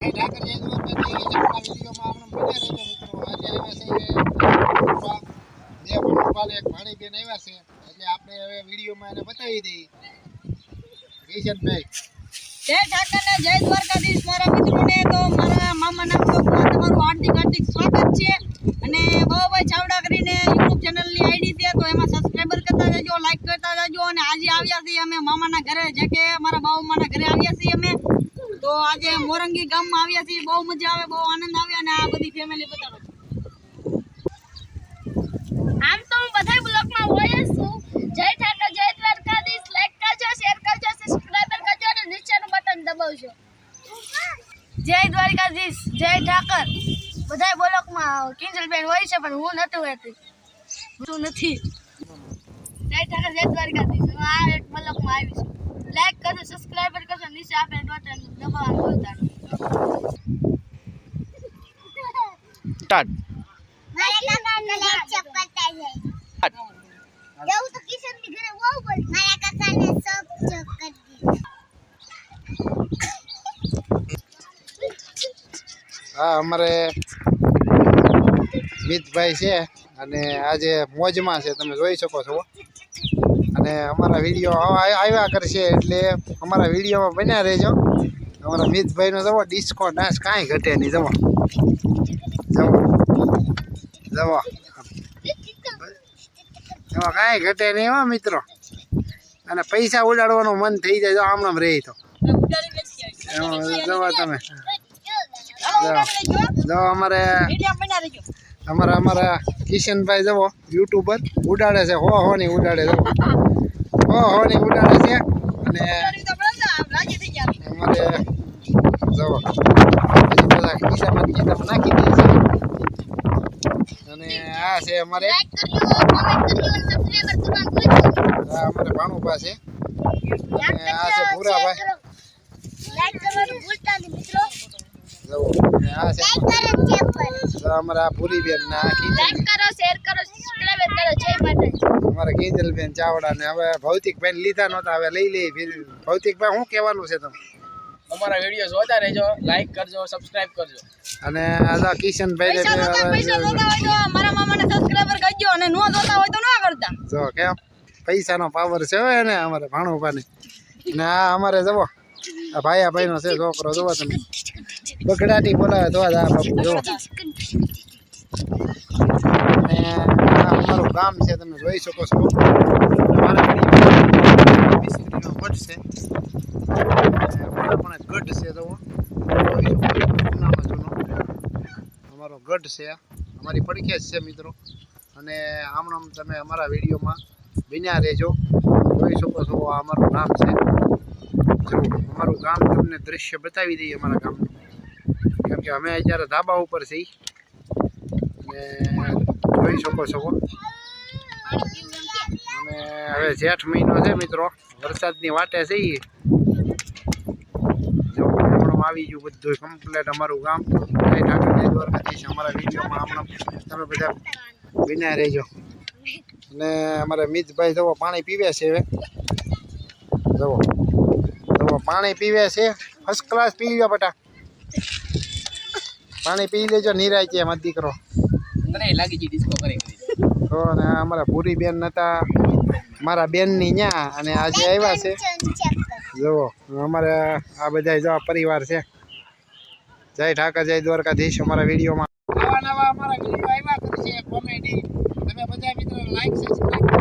ઠાકર જય દ્વારકા એક ભાણીબેન આવ્યા છે એટલે આપણે હવે વિડીયોમાં એને બતાવી દઈએ કિશનભાઈ જય ઠાકર ને જય દ્વારકાધીશ મારા મિત્રોને તો મારા મામાના બ્લોગમાં તમારું હાર્દિક સ્વાગત છે અને બાબાભાઈ ચાવડા કરીને YouTube ચેનલની આઈડી છે તો એમાં સબસ્ક્રાઇબર કરતા જજો લાઈક કરતા જજો અને આજે આવ્યા છીએ અમે મામાના ઘરે જે કે મારા બાઉમાના ઘરે આવ્યા છીએ અમે તો આજે મોરંગી ગામમાં આવ્યા છીએ બહુ મજા આવે બહુ આનંદ આવે અને આ બધી ફેમિલી બતાવો આમ તો હું બધા બ્લોગમાં હોય છું જય ઠાકર જય દ્વારકાધીશ લાઈક કરજો શેર કરજો સબસ્ક્રાઇબર કરજો અને નીચેનું બટન દબાવજો જય દ્વારકાધીશ જય ઠાકર બધા બ્લોગમાં કિંજલબેન હોય છે પણ હું નતું હોતી હું નથી જય ઠાકર જય દ્વારકાધીશ હું આ એક બ્લોગમાં આવી છું લાઈક કરજો સબસ્ક્રાઇબર કરજો નીચે આપેલ બટન દબાવવાનું ભૂલતા સ્ટાર્ટ મારા કાકાને લેક્ચર કરતા જાય જવું તો કિશનની ઘરે બહુ બોલ મારા કાકાને સબ જોક કરી હા અમારે મિતભાઈ છે અને આજે મોજમાં છે તમે જોઈ શકો છો અને અમારા વિડીયો આવ્યા કરશે એટલે અમારા વિડીયોમાં બન્યા રહેજો અમારા મિતભાઈનો જવો ડિસ્કો ડાન્સ કાંઈ ઘટે નહીં જવો જવો એમાં કાંઈ ઘટે નહીં હો મિત્રો અને પૈસા ઉડાડવાનું મન થઈ જાય જો આમણામ રહી તો જવો તમે જો અમારા કિશનભાઈ જવો યુટ્યુબર ઉડાડે છે હો ની ઉડાડે છે હો ની ઉડાડે છે અને અમારે જવો બધા ખિસ્સામાં કિતાબ નાખી દે છે અને આ છે અમારે અમારે ભાણુભા છે અને આ છે ભૂરાભાઈ અમારા ભૂરીબેન અમારા કિંજલબેન ચાવડા ને હવે ભૌતિકભાઈ લીધા નહોતા હવે લઈ લઈ ભૌતિકભાઈ શું કહેવાનું છે તમે અમારા વિડીયો જોતા રહેજો લાઈક કરજો સબસ્ક્રાઇબ કરજો અને આ કિશનભાઈ મારા મામાને સબસ્ક્રાઇબર કરજો અને નો જોતા હોય તો ના કરતા જો કેમ પૈસાનો પાવર છે હવે ને અમારે ભાણુભાને ને આ અમારે જવો આ ભાઈનો છે છોકરો જોવો તમે બગડાટી બોલાવે તો આ બાપુ જોવો અને આ અમારું ગામ છે તમે જોઈ શકો છો મિસ્ત્રીનો ગઢ છે પણ ગઢ છે જુઓ અમારો ગઢ છે અમારી પડખે જ છે મિત્રો અને આમ તમે અમારા વિડીયોમાં બન્યા રહેજો જોઈ શકો છો આ અમારું ગામ છે જો અમારું ગામ તમને દ્રશ્ય બતાવી દઈએ અમારા ગામનું કેમ કે અમે અત્યારે ધાબા ઉપર છીએ અને જોઈ શકો છો અને હવે જેઠ મહિનો છે મિત્રો વરસાદની વાટે છીએ જો હમણાં આવી ગયું બધું કમ્પ્લેટ અમારું ગામ જય ઠાકર જય દ્વારકાધીશ અમારા વિડીયોમાં હમણાં તમે બધા બન્યા રહેજો અને અમારે મિતભાઈ જવો પાણી પીવે છે હવે જવો પાણી પીવે છે ફર્સ્ટ ક્લાસ પી ગયો બટા પાણી પી લેજો નિરાય છે એમાં દીકરો તો ને અમારા ભૂરી બેન નતા મારા બેનની ન્યા અને આજે આવ્યા છે જુઓ અમારે આ બધા જો પરિવાર છે જય ઠાકર જય દ્વારકાધીશ અમારા વિડીયોમાં નવા અમારા વિડીયો આવ્યા કરશે કોમેડી તમે બધા મિત્રો લાઈક સબસ્ક્રાઇબ